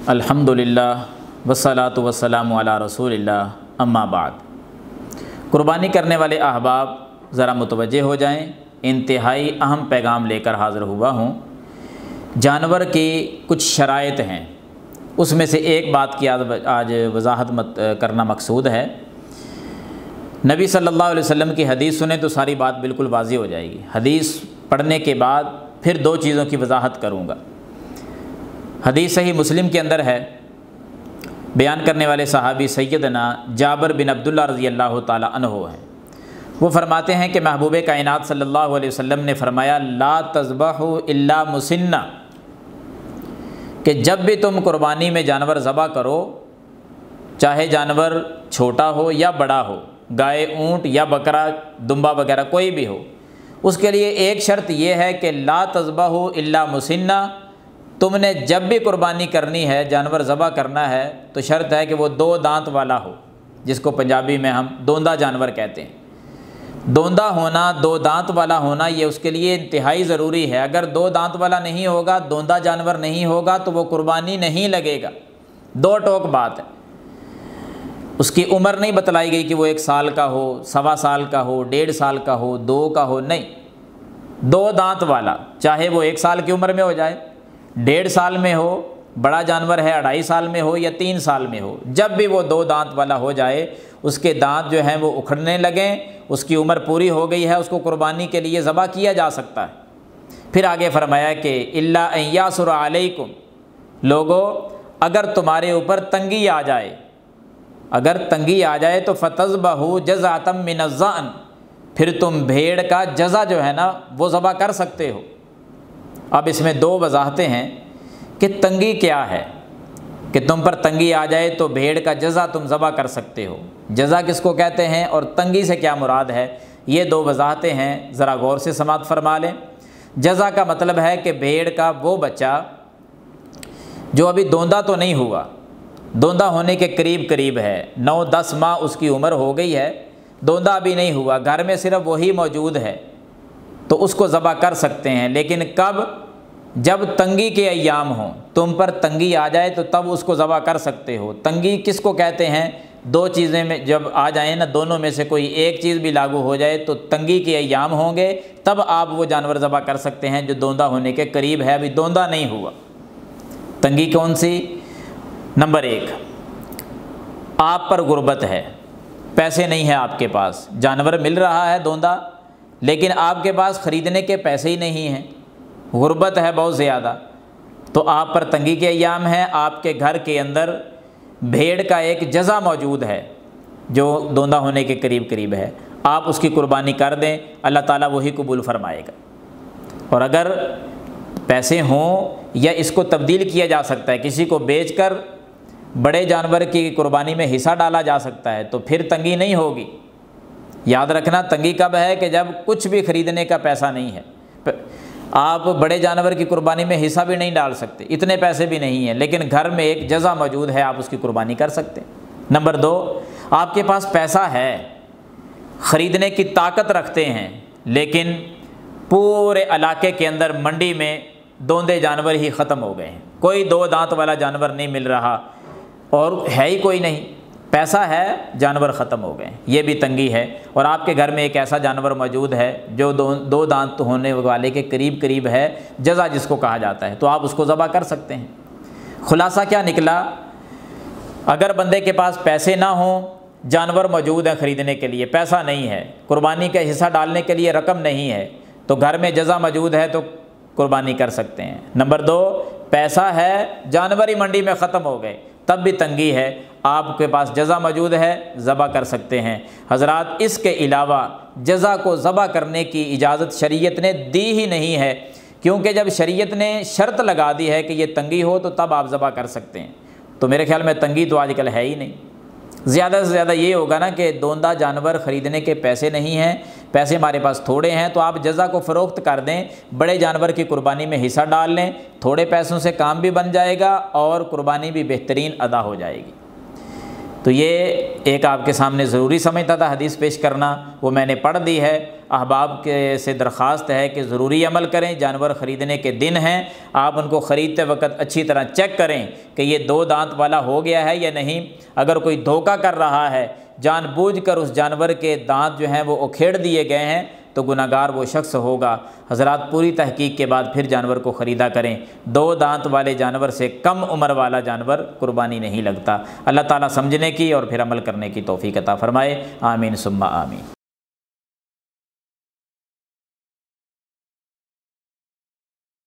الحمدللہ والصلاۃ والسلام علی رسول اللہ اما بعد۔ قربانی کرنے والے احباب ذرا متوجہ ہو جائیں، انتہائی اہم پیغام لے کر حاضر ہوا ہوں۔ جانور کی کچھ شرائط ہیں، اس میں سے ایک بات کی آج وضاحت کرنا مقصود ہے۔ نبی صلی اللہ علیہ وسلم کی حدیث سنیں تو ساری بات بالکل واضح ہو جائے گی۔ حدیث پڑھنے کے بعد پھر دو چیزوں کی وضاحت کروں گا۔ حدیث صحیح مسلم کے اندر ہے، بیان کرنے والے صحابی سیدنا جابر بن عبداللہ رضی اللہ تعالی عنہ ہیں۔ وہ فرماتے ہیں کہ محبوب کائنات صلی اللہ علیہ وسلم نے فرمایا لا تذبحوا الا مسنہ، کہ جب بھی تم قربانی میں جانور ذبح کرو، چاہے جانور چھوٹا ہو یا بڑا ہو، گائے، اونٹ یا بکرا، دمبا وغیرہ کوئی بھی ہو، اس کے لیے ایک شرط یہ ہے کہ لا تذبحوا الا مسنہ، تم نے جب بھی قربانی کرنی ہے، جانور ذبح کرنا ہے، تو شرط ہے کہ وہ دو دانت والا ہو، جس کو پنجابی میں ہم دوندا جانور کہتے ہیں۔ دوندا ہونا، دو دانت والا ہونا، یہ اس کے لیے انتہائی ضروری ہے۔ اگر دو دانت والا نہیں ہوگا، دوندا جانور نہیں ہوگا، تو وہ قربانی نہیں لگے گا۔ دو ٹوک بات ہے۔ اس کی عمر نہیں بتلائی گئی کہ وہ 1 سال کا ہو، 1.25 سال کا ہو، 1.5 سال کا ہو، 2 کا ہو، نہیں، دو دانت والا، چاہے وہ 1 سال کی عمر میں ہو جائے، 1.5 سال میں ہو، بڑا جانور ہے 2.5 سال میں ہو یا 3 سال میں ہو، جب بھی وہ 2 دانت والا ہو جائے، اس کے دانت جو ہیں وہ اکھڑنے لگیں، اس کی عمر پوری ہو گئی ہے، اس کو قربانی کے لیے ذبح کیا جا سکتا ہے۔ پھر آگے فرمایا کہ الا ان یاسر علیکم، لوگو اگر تمہارے اوپر تنگی آ جائے، اگر تنگی آ جائے تو فتذبحوا جزعۃ من الظأن، پھر تم بھیڑ کا جزع جو ہے نا وہ ذبح کر سکتے ہو۔ اب اس میں 2 وضاحتیں ہیں کہ تنگی کیا ہے، کہ تم پر تنگی آ جائے تو بھیڑ کا جزع تم ذبح کر سکتے ہو۔ جزع کس کو کہتے ہیں اور تنگی سے کیا مراد ہے، یہ 2 وضاحتیں ہیں، ذرا غور سے سماعت فرما لیں۔ جزع کا مطلب ہے کہ بھیڑ کا وہ بچہ جو ابھی دوندا تو نہیں ہوا، دوندا ہونے کے قریب ہے، 9-10 ماہ اس کی عمر ہو گئی ہے، دوندا ابھی نہیں ہوا، گھر میں صرف وہی موجود ہے، تو اس کو ذبح کر سکتے ہیں۔ لیکن کب؟ جب تنگی کے ایام ہوں، تم پر تنگی آ جائے تو تب اس کو ذبح کر سکتے ہو۔ تنگی کس کو کہتے ہیں؟ 2 چیزیں میں جب آ جائیں نا، دونوں میں سے کوئی ایک چیز بھی لاگو ہو جائے تو تنگی کے ایام ہوں گے، تب آپ وہ جانور ذبح کر سکتے ہیں جو دوندا ہونے کے قریب ہے، ابھی دوندا نہیں ہوا۔ تنگی کون سی؟ نمبر 1، آپ پر غربت ہے، پیسے نہیں ہیں آپ کے پاس، جانور مل رہا ہے دوندا، لیکن آپ کے پاس خریدنے کے پیسے ہی نہیں ہیں، غربت ہے بہت زیادہ، تو آپ پر تنگی کے ایام ہیں، آپ کے گھر کے اندر بھیڑ کا ایک جزع موجود ہے جو دوندا ہونے کے قریب ہے، آپ اس کی قربانی کر دیں، اللہ تعالیٰ وہی قبول فرمائے گا۔ اور اگر پیسے ہوں یا اس کو تبدیل کیا جا سکتا ہے، کسی کو بیچ کر بڑے جانور کی قربانی میں حصہ ڈالا جا سکتا ہے، تو پھر تنگی نہیں ہوگی۔ یاد رکھنا، تنگی کب ہے کہ جب کچھ بھی خریدنے کا پیسہ نہیں ہے، آپ بڑے جانور کی قربانی میں حصہ بھی نہیں ڈال سکتے، اتنے پیسے بھی نہیں ہیں، لیکن گھر میں ایک جزع موجود ہے، آپ اس کی قربانی کر سکتے ہیں۔ نمبر 2، آپ کے پاس پیسہ ہے، خریدنے کی طاقت رکھتے ہیں، لیکن پورے علاقے کے اندر منڈی میں دوندے جانور ہی ختم ہو گئے ہیں، کوئی 2 دانت والا جانور نہیں مل رہا، اور ہے ہی کوئی نہیں، پیسہ ہے، جانور ختم ہو گئے، یہ بھی تنگی ہے۔ اور آپ کے گھر میں ایک ایسا جانور موجود ہے جو 2 دانت ہونے والے کے قریب ہے، جزع جس کو کہا جاتا ہے، تو آپ اس کو ذبح کر سکتے ہیں۔ خلاصہ کیا نکلا؟ اگر بندے کے پاس پیسے نہ ہوں، جانور موجود ہیں خریدنے کے لیے، پیسہ نہیں ہے، قربانی کا حصہ ڈالنے کے لیے رقم نہیں ہے، تو گھر میں جزع موجود ہے تو قربانی کر سکتے ہیں۔ نمبر 2، پیسہ ہے، جانور ہی منڈی میں ختم ہو گئے، تب بھی تنگی ہے، آپ کے پاس جزع موجود ہے، ذبح کر سکتے ہیں۔ حضرات، اس کے علاوہ جزع کو ذبح کرنے کی اجازت شریعت نے دی ہی نہیں ہے، کیونکہ جب شریعت نے شرط لگا دی ہے کہ یہ تنگی ہو تو تب آپ ذبح کر سکتے ہیں، تو میرے خیال میں تنگی تو آج کل ہے ہی نہیں۔ زیادہ سے زیادہ یہ ہوگا نا کہ دوندا جانور خریدنے کے پیسے نہیں ہیں، پیسے ہمارے پاس تھوڑے ہیں، تو آپ جزع کو فروخت کر دیں، بڑے جانور کی قربانی میں حصہ ڈال لیں، تھوڑے پیسوں سے کام بھی بن جائے گا اور قربانی بھی بہترین ادا ہو جائے گی۔ تو یہ ایک آپ کے سامنے ضروری سمجھتا تھا حدیث پیش کرنا، وہ میں نے پڑھ دی ہے۔ احباب کے سے درخواست ہے کہ ضروری عمل کریں، جانور خریدنے کے دن ہیں، آپ ان کو خریدتے وقت اچھی طرح چیک کریں کہ یہ 2 دانت والا ہو گیا ہے یا نہیں۔ اگر کوئی دھوکہ کر رہا ہے، جان بوجھ کر اس جانور کے دانت جو ہیں وہ اکھیڑ دیے گئے ہیں، تو گناہ گار وہ شخص ہوگا۔ حضرات پوری تحقیق کے بعد پھر جانور کو خریدا کریں۔ 2 دانت والے جانور سے کم عمر والا جانور قربانی نہیں لگتا۔ اللہ تعالیٰ سمجھنے کی اور پھر عمل کرنے کی توفیق عطا فرمائے، آمین ثم آمین۔